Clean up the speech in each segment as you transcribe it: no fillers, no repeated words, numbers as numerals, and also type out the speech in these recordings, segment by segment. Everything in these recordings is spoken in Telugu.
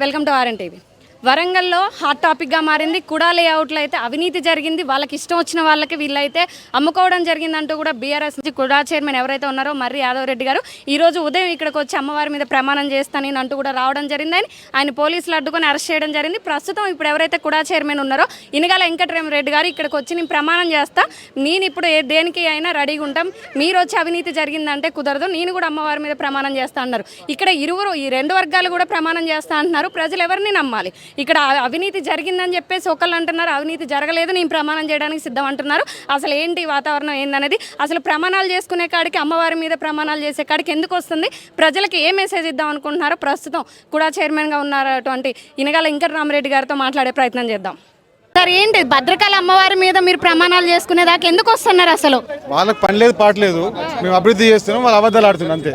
Welcome to RN TV. వరంగల్లో హాట్ టాపిక్గా మారింది. కుడా లేఅవుట్లో అయితే అవినీతి జరిగింది, వాళ్ళకి ఇష్టం వచ్చిన వాళ్ళకి వీళ్ళైతే అమ్ముకోవడం జరిగిందంటూ కూడా బీఆర్ఎస్ నుంచి కుడా చైర్మన్ ఎవరైతే ఉన్నారో మర్రి యాదవ్ రెడ్డి గారు ఈరోజు ఉదయం ఇక్కడికి వచ్చి అమ్మవారి మీద ప్రమాణం చేస్తానని అంటూ కూడా రావడం జరిగిందని ఆయన పోలీసులు అడ్డుకొని అరెస్ట్ చేయడం జరిగింది. ప్రస్తుతం ఇప్పుడు ఎవరైతే కుడా చైర్మన్ ఉన్నారో ఇనగాల వెంకటరామరెడ్డి గారు ఇక్కడికి వచ్చి నేను ప్రమాణం చేస్తా, నేను ఇప్పుడు దేనికి అయినా రెడీగా ఉంటాం, మీరు వచ్చి అవినీతి జరిగిందంటే కుదరదు, నేను కూడా అమ్మవారి మీద ప్రమాణం చేస్తా అన్నారు. ఇక్కడ ఈ రెండు వర్గాలు కూడా ప్రమాణం చేస్తా అంటున్నారు. ప్రజలు ఎవరిని నమ్మాలి? ఇక్కడ అవినీతి జరిగిందని చెప్పేసి ఒకళ్ళు అంటున్నారు, అవినీతి జరగలేదు, నేను ప్రమాణం చేయడానికి సిద్ధం అంటున్నారు. అసలు ఏంటి వాతావరణం ఏందనేది, అసలు ప్రమాణాలు చేసుకునే కాడికి అమ్మవారి మీద ప్రమాణాలు చేసే కాడికి ఎందుకు వస్తుంది, ప్రజలకు ఏ మెసేజ్ ఇద్దాం అనుకుంటున్నారో ప్రస్తుతం కూడా చైర్మన్గా ఉన్నటువంటి ఇనగాల వెంకటరామరెడ్డి గారితో మాట్లాడే ప్రయత్నం చేద్దాం. సార్, ఏంటి భద్రకాళి అమ్మవారి మీద మీరు ప్రమాణాలు చేసుకునేదాకా ఎందుకు వస్తున్నారు? అసలు వాళ్ళకి పని లేదు, పాటలేదు, మేము అభివృద్ధి చేస్తున్నాం, వాళ్ళు అబద్ధాలు ఆడుతున్నారు అంతే.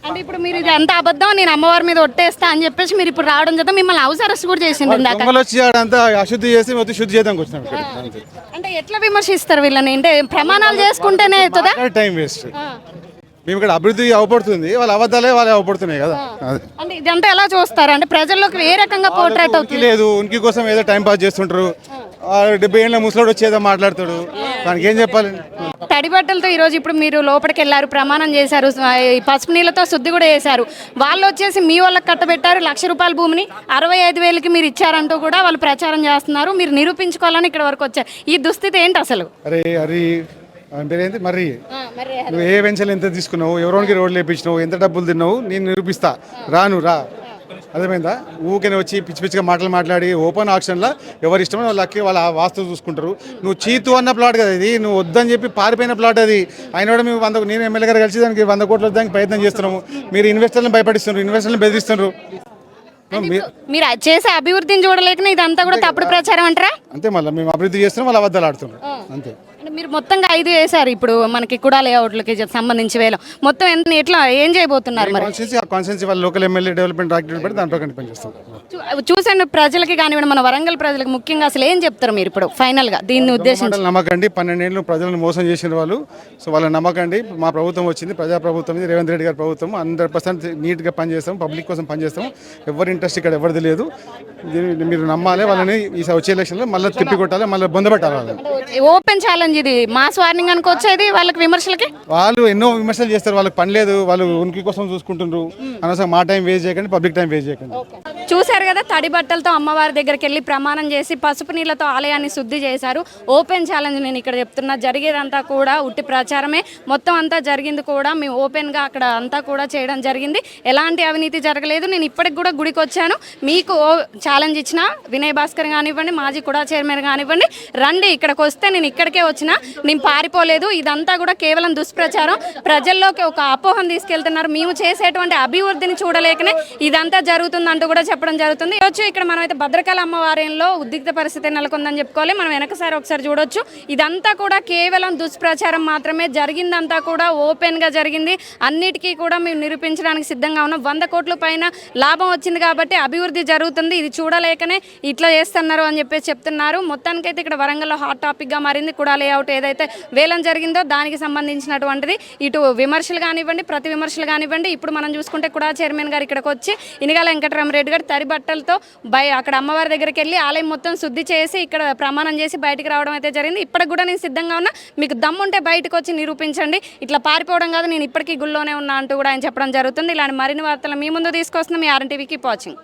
అంటే ఇప్పుడు మీరు ఇది అంత అబద్ధం, నేను అమ్మవారి మీద ఒట్టేస్తా అని చెప్పేసి మీరు ఇప్పుడు రావడం చేద్దాం, మిమ్మల్ని హౌస్ అరెస్ట్ కూడా చేసింది. వచ్చి అంతా అశుద్ధి చేసి మొత్తం శుద్ధి చేద్దాం వచ్చినాం. అంటే ఎట్లా విమర్శిస్తారు వీళ్ళని? అంటే ప్రమాణాలు చేసుకుంటేనే అవుతుందా? Time waste. మేము ఇక్కడ అభివృద్ధి అవపడుతుంది, వాళ్ళ అబద్ధాలే వాళ్ళే అవపడుతున్నాయి కదా. అంటే ఇదంతా ఎలా చూస్తారు? అంటే ప్రజల్లోకి ఏ రకంగా పోర్ట్రేట్ అవుతుంది? లేదు, ఉనికి కోసం ఏదో టైం పాస్ చేస్తుంటారు. 70 ఏళ్ళ ముసలోడు వచ్చి ఏదో మాట్లాడతాడు, దానికి ఏం చెప్పాలి? తడి బట్టలతో ఈరోజు ఇప్పుడు మీరు లోపలికి వెళ్ళారు, ప్రమాణం చేశారు, పసుపు నీళ్ళతో శుద్ధి కూడా చేశారు. వాళ్ళు వచ్చేసి మీ వాళ్ళకి కట్టబెట్టారు, ₹1,00,000 భూమిని 65,000కి మీరు ఇచ్చారంటూ కూడా వాళ్ళు ప్రచారం చేస్తున్నారు. మీరు నిరూపించుకోవాలని ఇక్కడ వరకు వచ్చారు. ఈ దుస్థితి ఏంటి అసలు? పేరేంటి మరి, నువ్వు ఏ వెంచలు ఎంత తీసుకున్నావు, ఎవరోనికి రోడ్లు వేయించినావు, ఎంత డబ్బులు తిన్నావు, నేను నిరూపిస్తా, రా. అర్థమైందా? ఊరికే వచ్చి పిచ్చి పిచ్చిగా మాట్లాడి ఓపెన్ ఆక్షన్లో ఎవరి ఇష్టమో వాళ్ళకి వాళ్ళ వాస్తు చూసుకుంటారు. నువ్వు చీతు అన్న ప్లాట్ కదా ఇది, నువ్వు వద్దని చెప్పి పారిపోయిన ప్లాట్ అది. ఆయన కూడా మేము నేను ఎమ్మెల్యే గారు కలిసి దానికి 100 కోట్ల దానికి ప్రయత్నం చేస్తున్నాము. మీరు ఇన్వెస్టర్లను భయపడిస్తున్నారు, ఇన్వెస్టర్లను బెదిరిస్తున్నారు. మీరు చేసే అభివృద్ధిని చూడలేకనే ఇదంతా కూడా తప్పుడు ప్రచారం అంటారా? అంతే, మళ్ళీ మేము అభివృద్ధి చేస్తున్నాం, వాళ్ళు అబద్ధాలు ఆడుతున్నారు అంతే. మీరు మొత్తంగా 5 వేశారు ఇప్పుడు మనకి కుడా లేఅవుట్లకి సంబంధించి వేలం మొత్తం ఎట్లా ఏం చేయబోతున్నారు? మరి కాన్స్టిట్యూన్సీ వాళ్ళ లోకల్ ఎమ్మెల్యే డెవలప్మెంట్ యాక్టివిటీ పెట్టి దాంట్లో పనిచేస్తాం. చూసండి, ప్రజలకి కానివ్వండి, మన వరంగల్ ప్రజలకు ముఖ్యంగా అసలు ఏం చెప్తారు మీరు ఇప్పుడు ఫైనల్ గా దీన్ని ఉద్దేశించి? నమ్మకండి, 12 ఏళ్ళు ప్రజలను మోసం చేసిన వాళ్ళు. సో వాళ్ళ నమ్మకండి, మా ప్రభుత్వం వచ్చింది, ప్రజా ప్రభుత్వం, రేవంత్ రెడ్డి గారి ప్రభుత్వం. 100% నీట్గా పనిచేస్తాం, పబ్లిక్ కోసం పనిచేస్తాం. ఎవరి ఇంట్రెస్ట్ ఇక్కడ ఎవరిది లేదు. మీరు నమ్మాలి వాళ్ళని. ఈ వచ్చే ఎలక్షన్లో మళ్ళీ తిప్పి కొట్టాలి, మళ్ళీ బొందబెట్టాలి వాళ్ళని. ఓపెన్ ఛాలెంజ్ ఇది, మాస్ వార్నింగ్ అనుకోవచ్చేది వాళ్ళకి విమర్శలకి. వాళ్ళు ఎన్నో విమర్శలు చేస్తారు, వాళ్ళకి పని లేదు, వాళ్ళు ఉనికి కోసం చూసుకుంటున్నారు. అనవసరం మా టైం వేస్ట్ చేయకండి, పబ్లిక్ టైం వేస్ట్ చేయకండి. చూశారు కదా, తడి బట్టలతో అమ్మవారి దగ్గరికి వెళ్ళి ప్రమాణం చేసి పసుపు నీళ్లతో ఆలయాన్ని శుద్ధి చేశారు. ఓపెన్ ఛాలెంజ్ నేను ఇక్కడ చెప్తున్నా, జరిగేదంతా కూడా ఉట్టి ప్రచారమే. మొత్తం అంతా జరిగింది కూడా మేము ఓపెన్గా అక్కడ అంతా కూడా చేయడం జరిగింది. ఎలాంటి అవినీతి జరగలేదు. నేను ఇప్పటికి కూడా గుడికి వచ్చాను, మీకు ఛాలెంజ్ ఇచ్చిన వినయ్ భాస్కర్ కానివ్వండి, మాజీ కుడా చైర్మన్ కానివ్వండి, రండి ఇక్కడికి వస్తే నేను ఇక్కడికే వచ్చిన, నేను పారిపోలేదు. ఇదంతా కూడా కేవలం దుష్ప్రచారం, ప్రజల్లోకి ఒక అపోహం తీసుకెళ్తున్నారు. మేము చేసేటువంటి అభివృద్ధిని చూడలేకనే ఇదంతా జరుగుతుందంటూ కూడా చెప్పడం జరుగుతుంది. ఇక్కడ మనం అయితే భద్రకాళి అమ్మవారిలో ఉద్రిక్త పరిస్థితి నెలకొందని చెప్పుకోవాలి. మనం వెనకసారి ఒకసారి చూడొచ్చు. ఇదంతా కూడా కేవలం దుష్ప్రచారం మాత్రమే, జరిగిందంతా కూడా ఓపెన్గా జరిగింది. అన్నిటికీ కూడా మేము నిరూపించడానికి సిద్ధంగా ఉన్నాం. 100 కోట్ల పైన లాభం వచ్చింది కాబట్టి అభివృద్ధి జరుగుతుంది, ఇది చూడలేకనే ఇట్లా చేస్తున్నారు అని చెప్పేసి చెప్తున్నారు. మొత్తానికైతే ఇక్కడ వరంగల్లో హాట్ టాపిక్గా మారింది కుడా లేఅవుట్ ఏదైతే వేలం జరిగిందో దానికి సంబంధించినటువంటిది. ఇటు విమర్శలు కానివ్వండి, ప్రతి విమర్శలు కానివ్వండి. ఇప్పుడు మనం చూసుకుంటే కుడా చైర్మన్ గారు ఇక్కడికి వచ్చి ఇనగాల వెంకటరామరెడ్డి గారు తడి బట్టలతో అక్కడ అమ్మవారి దగ్గరికి వెళ్ళి ఆలయం మొత్తం శుద్ధి చేసి ఇక్కడ ప్రమాణం చేసి బయటికి రావడం అయితే జరిగింది. ఇప్పటికి కూడా నేను సిద్ధంగా ఉన్నా, మీకు దమ్ముంటే బయటకు వచ్చి నిరూపించండి, ఇట్లా పారిపోవడం కాదు, నేను ఇప్పటికీ గుళ్ళోనే ఉన్నా అంటూ కూడా ఆయన చెప్పడం జరుగుతుంది. ఇలాంటి మరిన్ని వార్తలు మీ ముందు తీసుకొస్తున్నా. మీ ఆర్ఎన్ టీవీ కీప్ వాచింగ్.